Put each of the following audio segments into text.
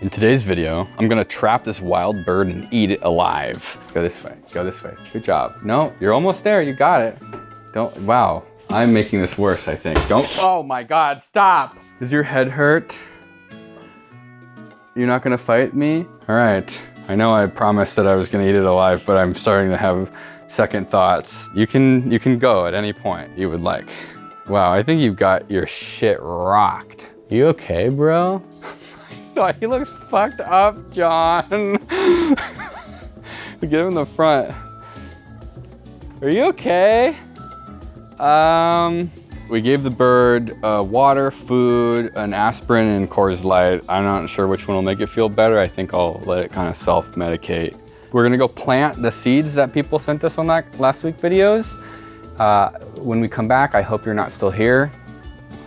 In today's video, I'm gonna trap this wild bird and eat it alive. Go this way, go this way. Good job. No, you're almost there, you got it. Wow. I'm making this worse, I think. Oh my God, stop. Does your head hurt? You're not gonna fight me? All right, I know I promised that I was gonna eat it alive, but I'm starting to have second thoughts. You can go at any point you would like. Wow, I think you've got your shit rocked. You okay, bro? No, he looks fucked up, John. Get him in the front. Are you okay? We gave the bird water, food, an aspirin, and Coors Light. I'm not sure which one will make it feel better. I think I'll let it kind of self-medicate. We're gonna go plant the seeds that people sent us on that last week videos. When we come back, I hope you're not still here.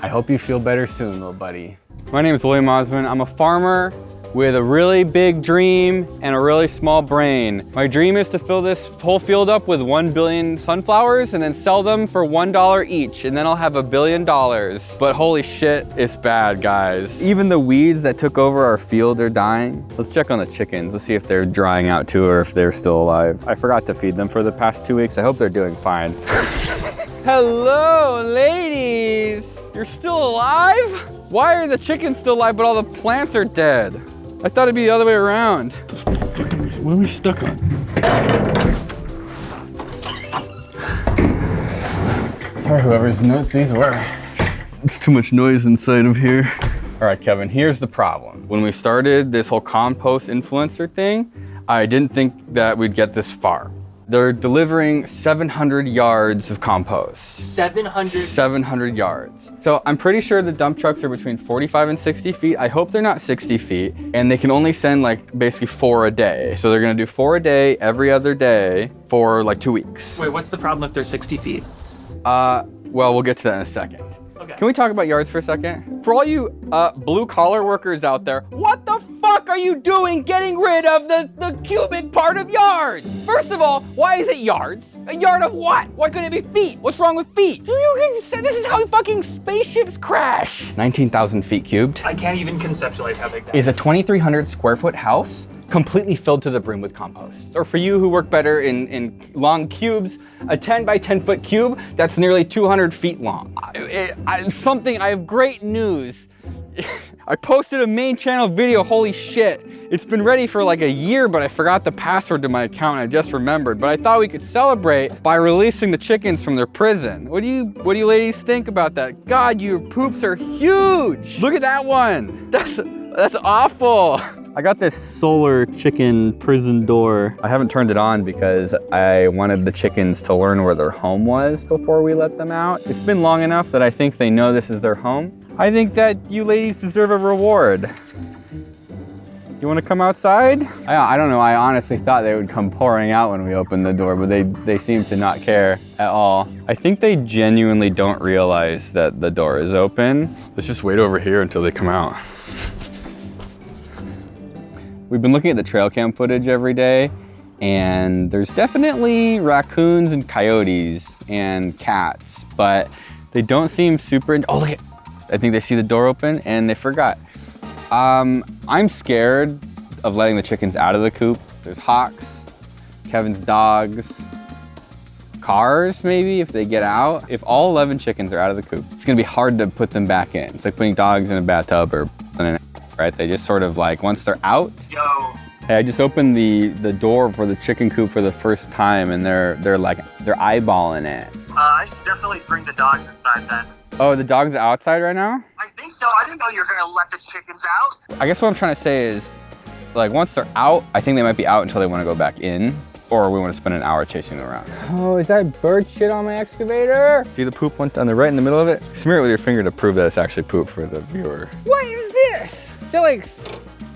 I hope you feel better soon, little buddy. My name is William Osmond. I'm a farmer with a really big dream and a really small brain. My dream is to fill this whole field up with 1 billion sunflowers and then sell them for $1 each, and then I'll have $1 billion. But holy shit, it's bad, guys. Even the weeds that took over our field are dying. Let's check on the chickens. Let's see if they're drying out too or if they're still alive. I forgot to feed them for the past 2 weeks. I hope they're doing fine. Hello, ladies. You're still alive? Why are the chickens still alive but all the plants are dead? I thought it'd be the other way around. What are we stuck on? Sorry, whoever's notes these were. It's too much noise inside of here. All right, Kevin, here's the problem. When we started this whole compost influencer thing, I didn't think that we'd get this far. They're delivering 700 yards of compost. 700 yards. So I'm pretty sure the dump trucks are between 45 and 60 feet. I hope they're not 60 feet. And they can only send like basically 4 a day. So they're gonna do 4 a day, every other day for like 2 weeks. Wait, what's the problem if they're 60 feet? Well, we'll get to that in a second. Okay. Can we talk about yards for a second? For all you blue collar workers out there, what the fuck are you doing getting rid of the cubic part of yards? First of all, why is it yards? A yard of what? Why couldn't it be feet? What's wrong with feet? This is how fucking spaceships crash. 19,000 feet cubed. I can't even conceptualize how big that is a 2,300 square foot house completely filled to the brim with compost. Or for you who work better in long cubes, a 10 by 10 foot cube that's nearly 200 feet long. I have great news. I posted a main channel video, holy shit. It's been ready for like a year, but I forgot the password to my account and I just remembered. But I thought we could celebrate by releasing the chickens from their prison. What do you ladies think about that? God, your poops are huge. Look at that one. That's awful. I got this solar chicken prison door. I haven't turned it on because I wanted the chickens to learn where their home was before we let them out. It's been long enough that I think they know this is their home. I think that you ladies deserve a reward. You wanna come outside? I don't know, I honestly thought they would come pouring out when we opened the door, but they seem to not care at all. I think they genuinely don't realize that the door is open. Let's just wait over here until they come out. We've been looking at the trail cam footage every day, and there's definitely raccoons and coyotes and cats, but they don't seem super, oh look at, I think they see the door open and they forgot. I'm scared of letting the chickens out of the coop. There's hawks, Kevin's dogs, cars maybe if they get out. If all 11 chickens are out of the coop, it's gonna be hard to put them back in. It's like putting dogs in a bathtub or right? They just sort of like, once they're out. Yo. Hey, I just opened the door for the chicken coop for the first time and they're eyeballing it. I should definitely bring the dogs inside then. Oh, the dog's outside right now? I think so. I didn't know you were gonna let the chickens out. I guess what I'm trying to say is, like, once they're out, I think they might be out until they want to go back in, or we want to spend an hour chasing them around. Oh, is that bird shit on my excavator? See the poop went down right in the middle of it? Smear it with your finger to prove that it's actually poop for the viewer. What is this? Is that like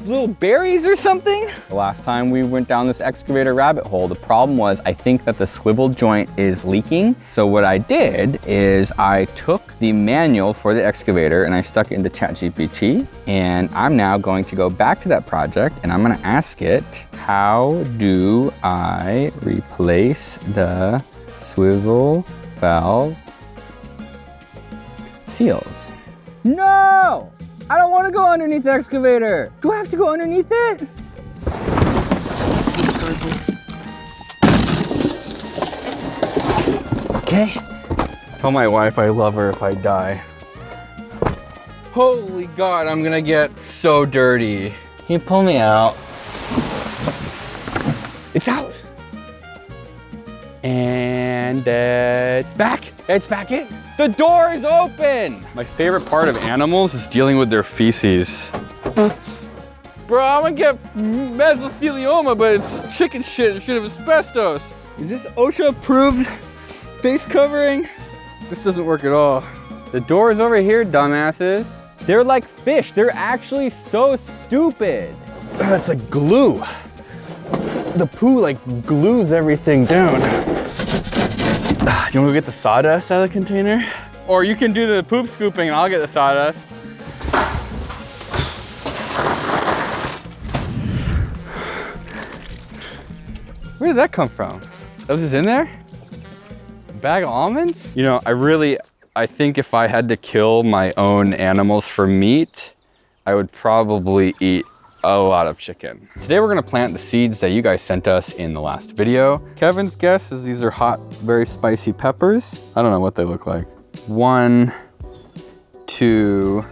little berries or something? The last time we went down this excavator rabbit hole, the problem was I think that the swivel joint is leaking. So what I did is I took the manual for the excavator and I stuck it into ChatGPT, and I'm now going to go back to that project and I'm gonna ask it, how do I replace the swivel valve seals? No! I don't want to go underneath the excavator. Do I have to go underneath it? Okay. Tell my wife I love her if I die. Holy God, I'm gonna get so dirty. Can you pull me out? It's out. And it's back. It's back in. The door is open. My favorite part of animals is dealing with their feces. Bro, I'm gonna get mesothelioma, but it's chicken shit instead of asbestos. Is this OSHA approved face covering? This doesn't work at all. The door is over here, dumbasses. They're like fish. They're actually so stupid. It's like glue. The poo like glues everything down. You wanna go get the sawdust out of the container? Or you can do the poop scooping and I'll get the sawdust. Where did that come from? That was just in there? A bag of almonds? You know, I think if I had to kill my own animals for meat, I would probably eat a lot of chicken. Today we're gonna plant the seeds that you guys sent us in the last video. Kevin's guess is these are hot, very spicy peppers. I don't know what they look like. 1, 2,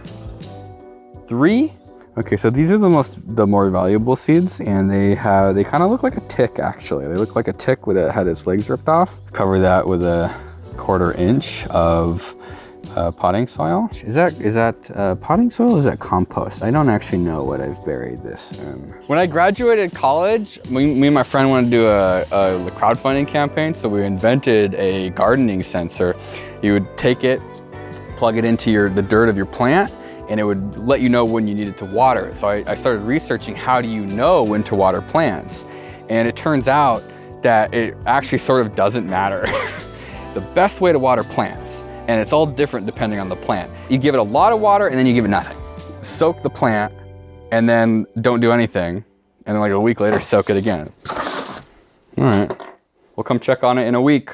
3. Okay, so these are the more valuable seeds, and they kind of look like a tick actually. They look like a tick with it had its legs ripped off. Cover that with a 1/4 inch of potting soil. Is that potting soil or is that compost? I don't actually know what I've buried this in. When I graduated college, me and my friend wanted to do a crowdfunding campaign, so we invented a gardening sensor. You would take it, plug it into the dirt of your plant, and it would let you know when you needed to water it. So I started researching how do you know when to water plants? And it turns out that it actually sort of doesn't matter. The best way to water plants, and it's all different depending on the plant. You give it a lot of water and then you give it nothing. Soak the plant and then don't do anything. And then like a week later, soak it again. All right, we'll come check on it in a week.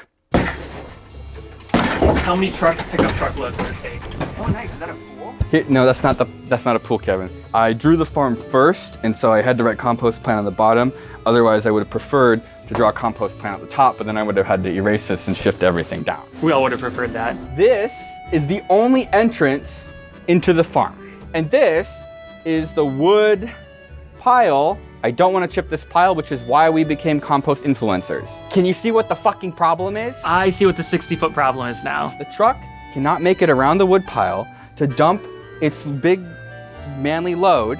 How many pickup truck loads would it take? Oh, nice. Is that a pool? No, that's not a pool, Kevin. I drew the farm first, and so I had to write compost plant on the bottom. Otherwise, I would have preferred to draw a compost plant at the top, but then I would have had to erase this and shift everything down. We all would have preferred that. This is the only entrance into the farm. And this is the wood pile. I don't want to chip this pile, which is why we became compost influencers. Can you see what the fucking problem is? I see what the 60-foot problem is now. The truck cannot make it around the wood pile to dump its big manly load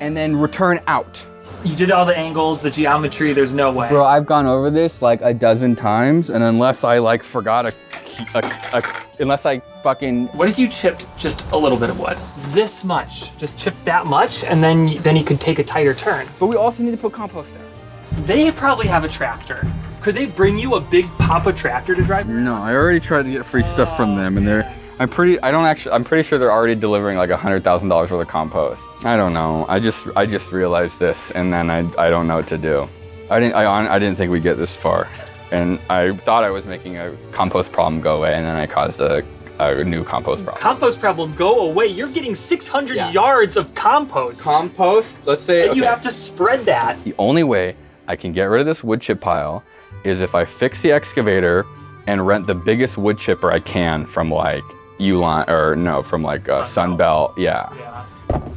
and then return out. You did all the angles, the geometry, there's no way. Bro, I've gone over this like a dozen times, and unless I like forgot unless I fucking... What if you chipped just a little bit of wood? This much, just chip that much, and then you could take a tighter turn. But we also need to put compost there. They probably have a tractor. Could they bring you a big Papa tractor to drive? No, I already tried to get free stuff from them, and I'm pretty sure they're already delivering like $100,000 worth of compost. I don't know. I just realized this, and then I don't know what to do. I didn't think we'd get this far, and I thought I was making a compost problem go away, and then I caused a new compost problem. Compost problem go away. You're getting 600 yards of compost. Compost. Let's say and you have to spread that. The only way I can get rid of this wood chip pile is if I fix the excavator and rent the biggest wood chipper I can from like Uline, or no, from like Sunbelt. Yeah.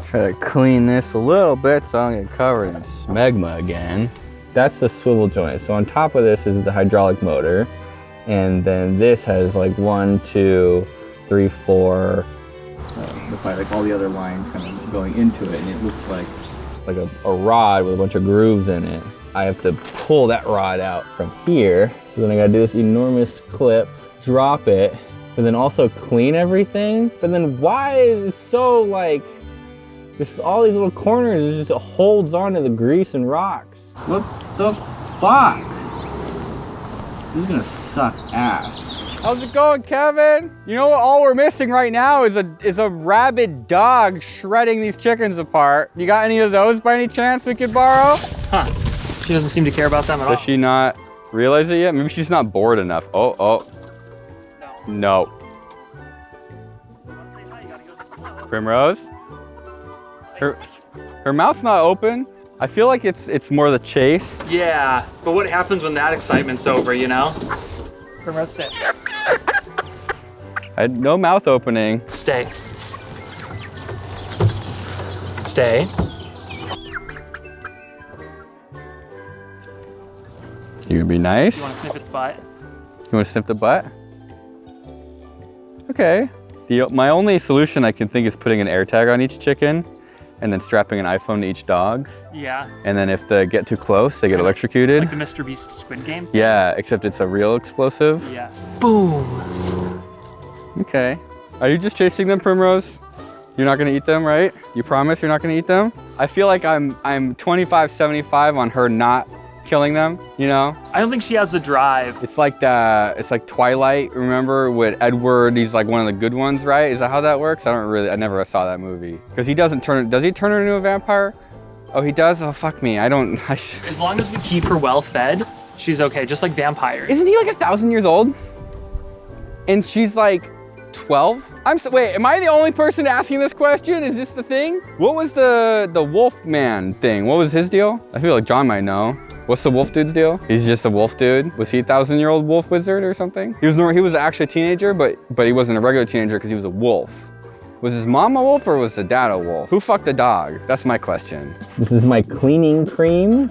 Try to clean this a little bit so I don't get covered in smegma again. That's the swivel joint. So on top of this is the hydraulic motor. And then this has like 1, 2, 3, 4. With like all the other lines kind of going into it. And it looks like a rod with a bunch of grooves in it. I have to pull that rod out from here. So then I gotta do this enormous clip, drop it, but then also clean everything. But then why is it so like, all these little corners, it just holds on to the grease and rocks. What the fuck? This is gonna suck ass. How's it going, Kevin? You know what all we're missing right now is a rabid dog shredding these chickens apart. You got any of those by any chance we could borrow? Huh. She doesn't seem to care about them at all. Does she not realize it yet? Maybe she's not bored enough. Oh. No. Primrose? Her mouth's not open. I feel like it's more the chase. Yeah, but what happens when that excitement's over, you know? Primrose, sit. I had no mouth opening. Stay. Stay. You gonna be nice? You want to sniff its butt? You wanna sniff the butt? Okay. My only solution I can think is putting an AirTag on each chicken and then strapping an iPhone to each dog. Yeah. And then if they get too close, they get electrocuted. Like the Mr. Beast Squid Game? Yeah, except it's a real explosive. Yeah. Boom! Okay. Are you just chasing them, Primrose? You're not gonna eat them, right? You promise you're not gonna eat them? I feel like I'm 25-75 on her not killing them, you know? I don't think she has the drive. It's like Twilight, remember with Edward, he's like one of the good ones, right? Is that how that works? I never saw that movie. Because does he turn her into a vampire? Oh, he does? Oh, fuck me, As long as we keep her well fed, she's okay, just like vampires. Isn't he like 1,000 years old? And she's like 12? Wait, am I the only person asking this question? Is this the thing? What was the wolf man thing? What was his deal? I feel like John might know. What's the wolf dude's deal? He's just a wolf dude. Was he a 1,000-year-old wolf wizard or something? He was actually a teenager, but he wasn't a regular teenager because he was a wolf. Was his mom a wolf or was the dad a wolf? Who fucked the dog? That's my question. This is my cleaning cream.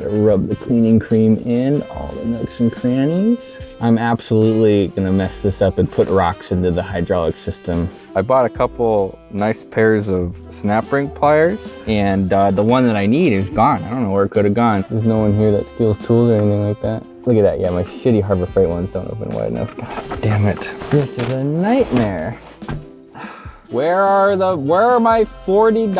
Rub the cleaning cream in all the nooks and crannies. I'm absolutely gonna mess this up and put rocks into the hydraulic system. I bought a couple nice pairs of snap ring pliers, and the one that I need is gone. I don't know where it could have gone. There's no one here that steals tools or anything like that. Look at that, yeah, my shitty Harbor Freight ones don't open wide enough. God damn it. This is a nightmare. Where are my $40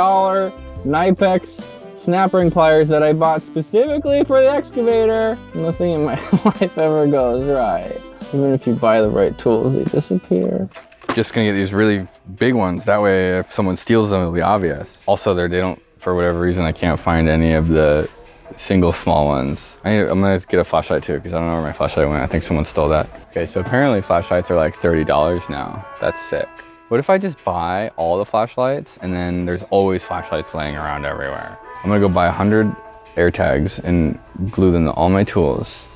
Knipex snap ring pliers that I bought specifically for the excavator? Nothing in my life ever goes right. Even if you buy the right tools, they disappear. Just gonna get these really big ones. That way, if someone steals them, it'll be obvious. Also, they don't, for whatever reason, I can't find any of the single small ones. I'm gonna get a flashlight too, because I don't know where my flashlight went. I think someone stole that. Okay, so apparently flashlights are like $30 now. That's sick. What if I just buy all the flashlights and then there's always flashlights laying around everywhere? I'm gonna go buy 100 AirTags and glue them to all my tools.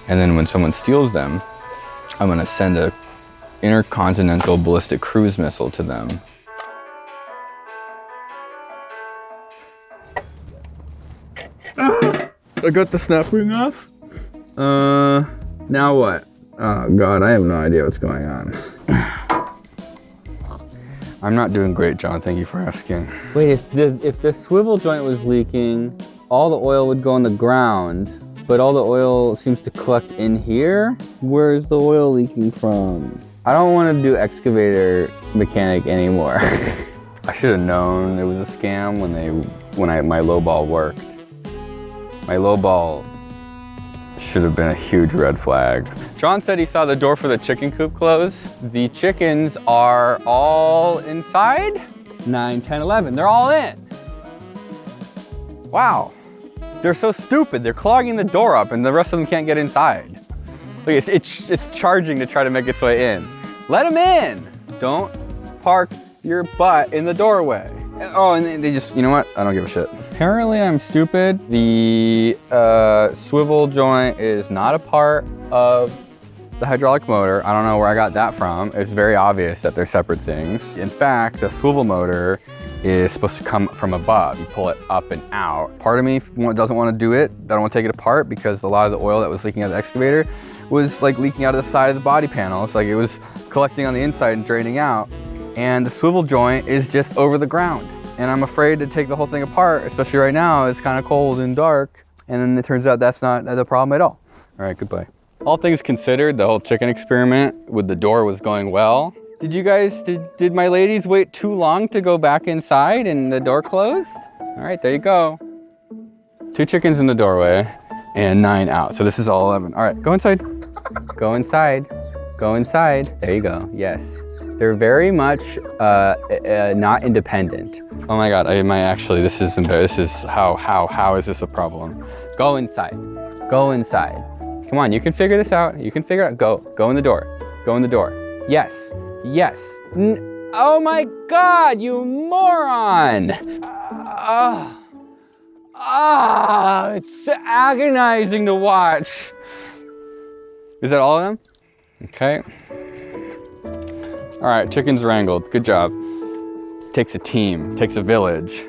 And then when someone steals them, I'm gonna send a intercontinental ballistic cruise missile to them. I got the snap ring off. Now what? Oh God, I have no idea what's going on. I'm not doing great, John. Thank you for asking. Wait, if the swivel joint was leaking, all the oil would go on the ground, but all the oil seems to collect in here. Where's the oil leaking from? I don't want to do excavator mechanic anymore. I should have known it was a scam when my low ball worked. My low ball should have been a huge red flag. John said he saw the door for the chicken coop close. The chickens are all inside. 9, 10, 11, they're all in. Wow, they're so stupid. They're clogging the door up and the rest of them can't get inside. Look, it's charging to try to make its way in. Let them in. Don't park your butt in the doorway. Oh, and they just, you know what? I don't give a shit. Apparently I'm stupid. The swivel joint is not a part of the hydraulic motor. I don't know where I got that from. It's very obvious that they're separate things. In fact, the swivel motor is supposed to come from above. You pull it up and out. Part of me doesn't want to do it. I don't want to take it apart because a lot of the oil that was leaking out of the excavator was like leaking out of the side of the body panel. It's like it was collecting on the inside and draining out. And the swivel joint is just over the ground. And I'm afraid to take the whole thing apart, especially right now. It's kind of cold and dark. And then it turns out that's not the problem at all. All right, goodbye. All things considered, the whole chicken experiment with the door was going well. Did my ladies wait too long to go back inside and the door closed? All right, there you go. 2 chickens in the doorway and 9 out. So this is all 11. All right, go inside. Go inside. Go inside. There you go, yes. They're very much not independent. Oh my God, this is embarrassing. How is this a problem? Go inside, go inside. Come on, you can figure this out. You can figure it out, go in the door. Go in the door. Yes, yes. Oh my God, you moron! It's agonizing to watch. Is that all of them? Okay. All right, chickens wrangled. Good job. Takes a team, takes a village.